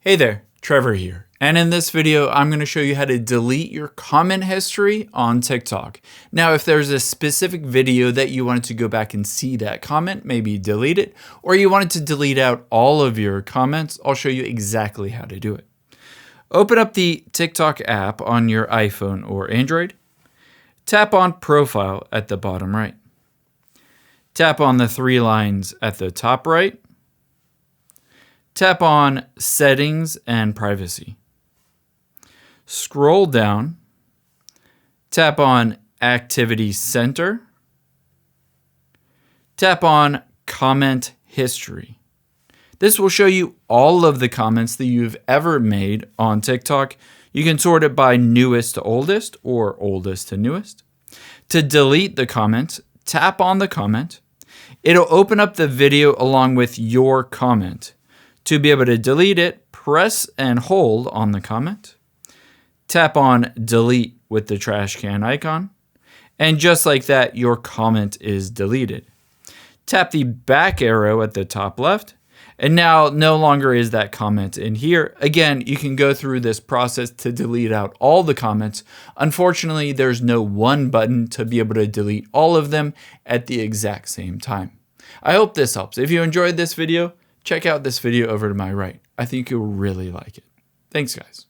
Hey there, Trevor here. And in this video, I'm going to show you how to delete your comment history on TikTok. Now, if there's a specific video that you wanted to go back and see that comment, maybe delete it, or you wanted to delete out all of your comments, I'll show you exactly how to do it. Open up the TikTok app on your iPhone or Android. Tap on Profile at the bottom right. Tap on the three lines at the top right. Tap on Settings and Privacy. Scroll down. Tap on Activity Center. Tap on Comment History. This will show you all of the comments that you've ever made on TikTok. You can sort it by newest to oldest or oldest to newest. To delete the comment, tap on the comment. It'll open up the video along with your comment. To be able to delete it, press and hold on the comment. Tap on Delete with the trash can icon. And just like that, your comment is deleted. Tap the back arrow at the top left. And now no longer is that comment in here. Again, you can go through this process to delete out all the comments. Unfortunately, there's no one button to be able to delete all of them at the exact same time. I hope this helps. If you enjoyed this video, check out this video over to my right. I think you'll really like it. Thanks, guys.